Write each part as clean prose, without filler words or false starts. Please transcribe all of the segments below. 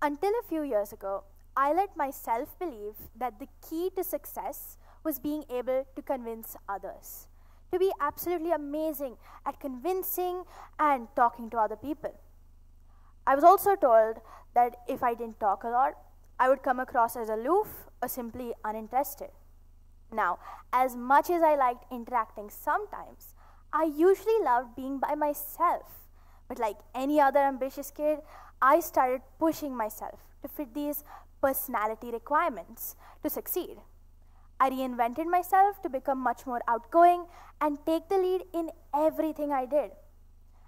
Until a few years ago, I let myself believe that the key to success was being able to convince others, to be absolutely amazing at convincing and talking to other people. I was also told that if I didn't talk a lot, I would come across as aloof or simply uninterested. Now, as much as I liked interacting sometimes, I usually loved being by myself. But like any other ambitious kid, I started pushing myself to fit these personality requirements to succeed. I reinvented myself to become much more outgoing and take the lead in everything I did.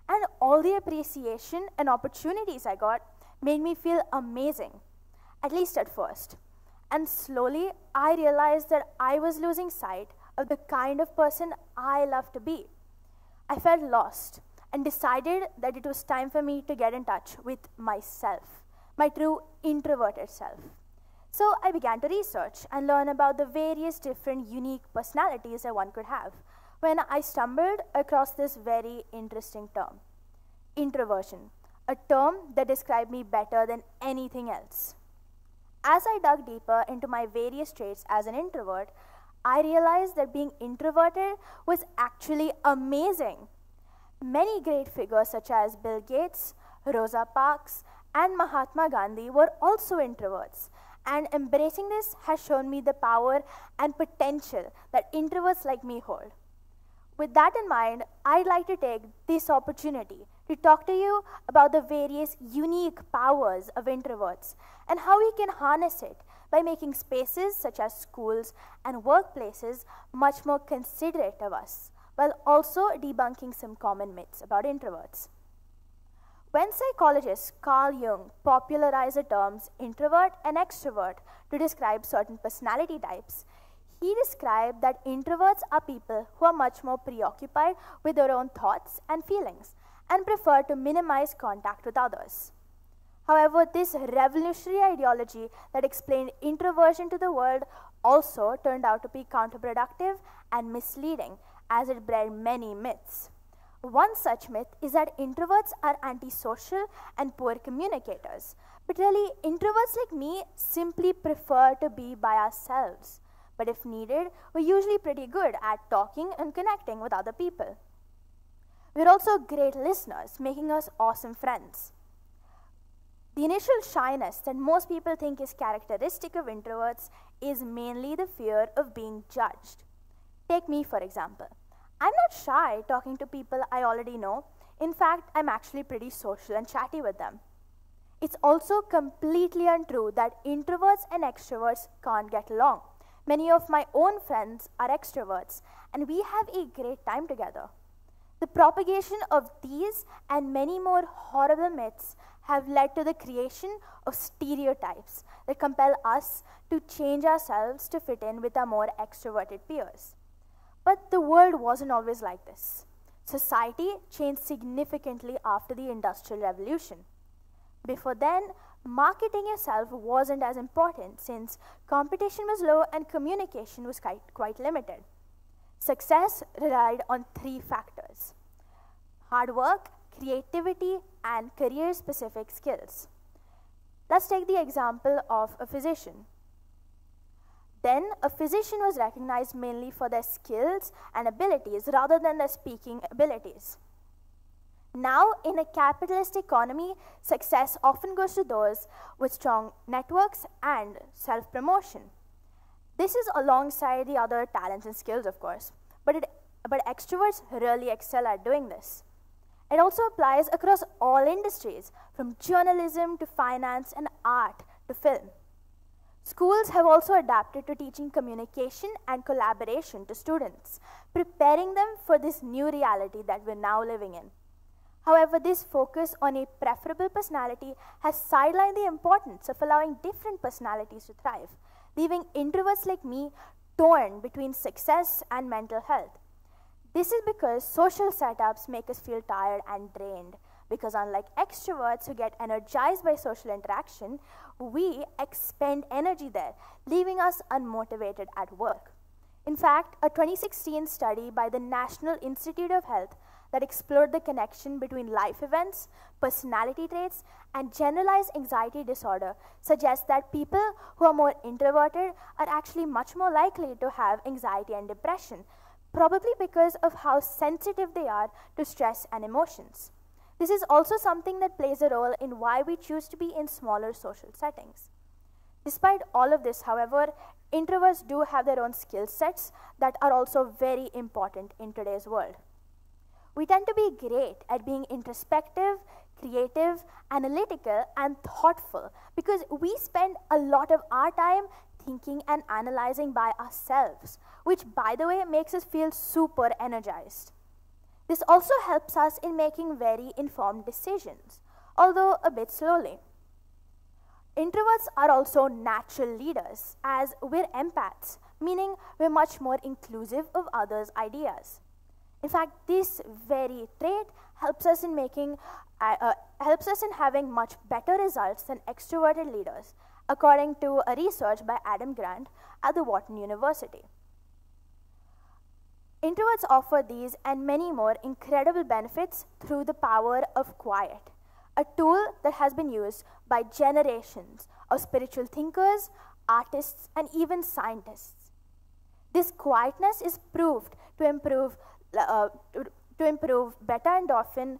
And all the appreciation and opportunities I got made me feel amazing, at least at first. And slowly, I realized that I was losing sight of the kind of person I love to be. I felt lost and decided that it was time for me to get in touch with myself, my true introverted self. So I began to research and learn about the various different unique personalities that one could have when I stumbled across this very interesting term, introversion, a term that described me better than anything else. As I dug deeper into my various traits as an introvert, I realized that being introverted was actually amazing. Many great figures such as Bill Gates, Rosa Parks, and Mahatma Gandhi were also introverts, and embracing this has shown me the power and potential that introverts like me hold. With that in mind, I'd like to take this opportunity to talk to you about the various unique powers of introverts and how we can harness it by making spaces such as schools and workplaces much more considerate of us, while also debunking some common myths about introverts. When psychologist Carl Jung popularized the terms introvert and extrovert to describe certain personality types, he described that introverts are people who are much more preoccupied with their own thoughts and feelings and prefer to minimize contact with others. However, this revolutionary ideology that explained introversion to the world also turned out to be counterproductive and misleading, as it bred many myths. One such myth is that introverts are antisocial and poor communicators. But really, introverts like me simply prefer to be by ourselves. But if needed, we're usually pretty good at talking and connecting with other people. We're also great listeners, making us awesome friends. The initial shyness that most people think is characteristic of introverts is mainly the fear of being judged. Take me, for example. I'm not shy talking to people I already know. In fact, I'm actually pretty social and chatty with them. It's also completely untrue that introverts and extroverts can't get along. Many of my own friends are extroverts, and we have a great time together. The propagation of these and many more horrible myths have led to the creation of stereotypes that compel us to change ourselves to fit in with our more extroverted peers. But the world wasn't always like this. Society changed significantly after the Industrial Revolution. Before then, marketing yourself wasn't as important since competition was low and communication was quite limited. Success relied on three factors: hard work, creativity, and career-specific skills. Let's take the example of a physician. Then, a physician was recognized mainly for their skills and abilities rather than their speaking abilities. Now, in a capitalist economy, success often goes to those with strong networks and self-promotion. This is alongside the other talents and skills, of course, but extroverts really excel at doing this. It also applies across all industries, from journalism to finance and art to film. Schools have also adapted to teaching communication and collaboration to students, preparing them for this new reality that we're now living in. However, this focus on a preferable personality has sidelined the importance of allowing different personalities to thrive, leaving introverts like me torn between success and mental health. This is because social setups make us feel tired and drained, because unlike extroverts who get energized by social interaction, we expend energy there, leaving us unmotivated at work. In fact, a 2016 study by the National Institute of Health that explored the connection between life events, personality traits, and generalized anxiety disorder suggest that people who are more introverted are actually much more likely to have anxiety and depression, probably because of how sensitive they are to stress and emotions. This is also something that plays a role in why we choose to be in smaller social settings. Despite all of this, however, introverts do have their own skill sets that are also very important in today's world. We tend to be great at being introspective, creative, analytical, and thoughtful because we spend a lot of our time thinking and analyzing by ourselves, which, by the way, makes us feel super energized. This also helps us in making very informed decisions, although a bit slowly. Introverts are also natural leaders, as we're empaths, meaning we're much more inclusive of others' ideas. In fact, this very trait helps us in having much better results than extroverted leaders, according to a research by Adam Grant at the Wharton University. Introverts offer these and many more incredible benefits through the power of quiet, a tool that has been used by generations of spiritual thinkers, artists, and even scientists. This quietness is proved to improve beta endorphin,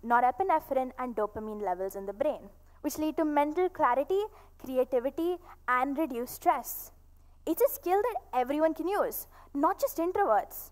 norepinephrine, and dopamine levels in the brain, which lead to mental clarity, creativity, and reduced stress. It's a skill that everyone can use, not just introverts.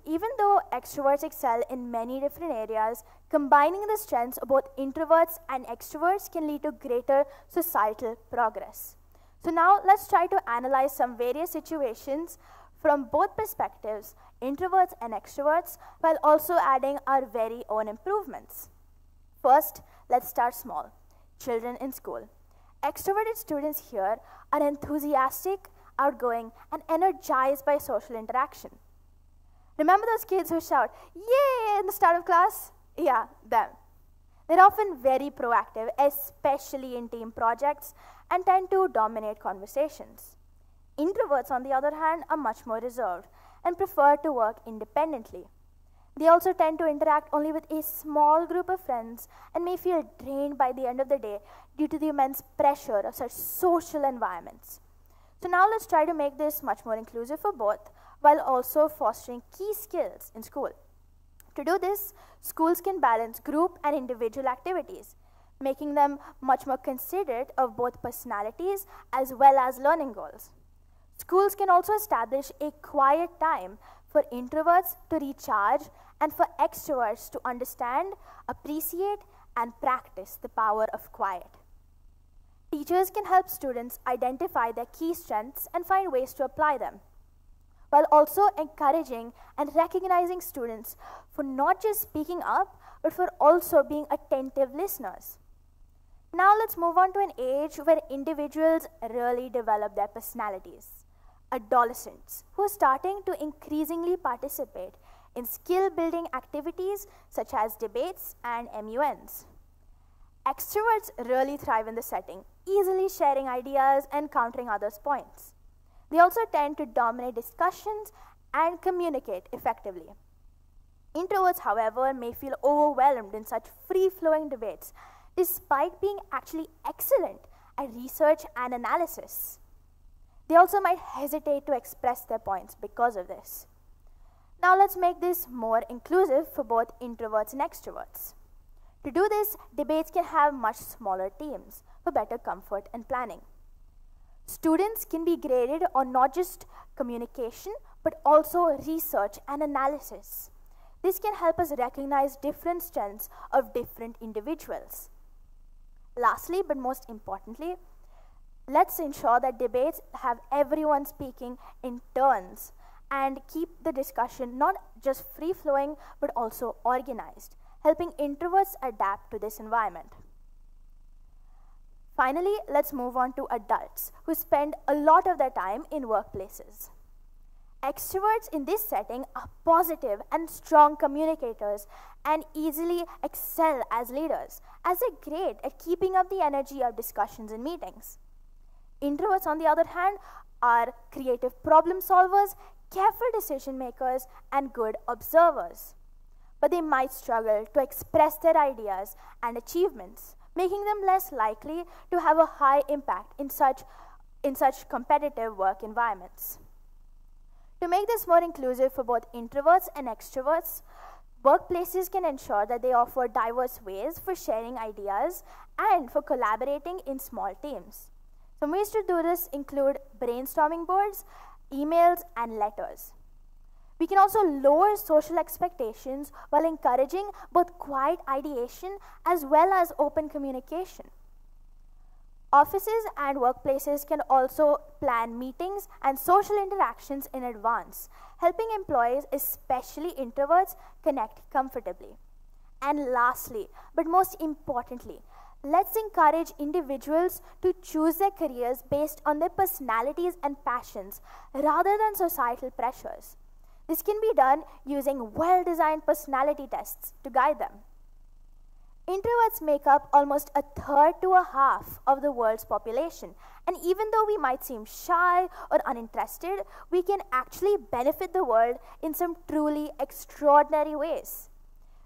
Even though extroverts excel in many different areas, combining the strengths of both introverts and extroverts can lead to greater societal progress. So now let's try to analyze some various situations from both perspectives, introverts and extroverts, while also adding our very own improvements. First, let's start small. Children in school. Extroverted students here are enthusiastic, outgoing, and energized by social interaction. Remember those kids who shout, "Yay!" in the start of class? Yeah, them. They're often very proactive, especially in team projects, and tend to dominate conversations. Introverts, on the other hand, are much more reserved and prefer to work independently. They also tend to interact only with a small group of friends and may feel drained by the end of the day due to the immense pressure of such social environments. So now let's try to make this much more inclusive for both, while also fostering key skills in school. To do this, schools can balance group and individual activities, making them much more considerate of both personalities as well as learning goals. Schools can also establish a quiet time for introverts to recharge and for extroverts to understand, appreciate, and practice the power of quiet. Teachers can help students identify their key strengths and find ways to apply them, while also encouraging and recognizing students for not just speaking up, but for also being attentive listeners. Now let's move on to an age where individuals really develop their personalities. Adolescents, who are starting to increasingly participate in skill-building activities such as debates and MUNs. Extroverts really thrive in this setting, easily sharing ideas and countering others' points. They also tend to dominate discussions and communicate effectively. Introverts, however, may feel overwhelmed in such free-flowing debates, despite being actually excellent at research and analysis. They also might hesitate to express their points because of this. Now let's make this more inclusive for both introverts and extroverts. To do this, debates can have much smaller teams for better comfort and planning. Students can be graded on not just communication, but also research and analysis. This can help us recognize different strengths of different individuals. Lastly, but most importantly, let's ensure that debates have everyone speaking in turns and keep the discussion not just free-flowing, but also organized, helping introverts adapt to this environment. Finally, let's move on to adults who spend a lot of their time in workplaces. Extroverts in this setting are positive and strong communicators and easily excel as leaders, as they're great at keeping up the energy of discussions and meetings. Introverts, on the other hand, are creative problem solvers, careful decision makers, and good observers. but they might struggle to express their ideas and achievements, making them less likely to have a high impact in such competitive work environments. To make this more inclusive for both introverts and extroverts, workplaces can ensure that they offer diverse ways for sharing ideas and for collaborating in small teams. Some ways to do this include brainstorming boards, emails, and letters. We can also lower social expectations while encouraging both quiet ideation as well as open communication. Offices and workplaces can also plan meetings and social interactions in advance, helping employees, especially introverts, connect comfortably. And lastly, but most importantly, let's encourage individuals to choose their careers based on their personalities and passions rather than societal pressures. This can be done using well-designed personality tests to guide them. Introverts make up almost a third to a half of the world's population, and even though we might seem shy or uninterested, we can actually benefit the world in some truly extraordinary ways.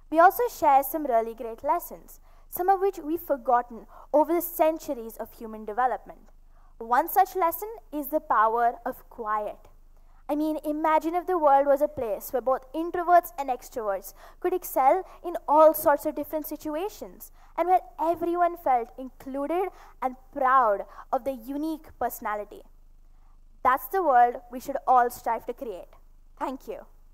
We also share some really great lessons, some of which we've forgotten over the centuries of human development. One such lesson is the power of quiet. I mean, imagine if the world was a place where both introverts and extroverts could excel in all sorts of different situations, and where everyone felt included and proud of their unique personality. That's the world we should all strive to create. Thank you.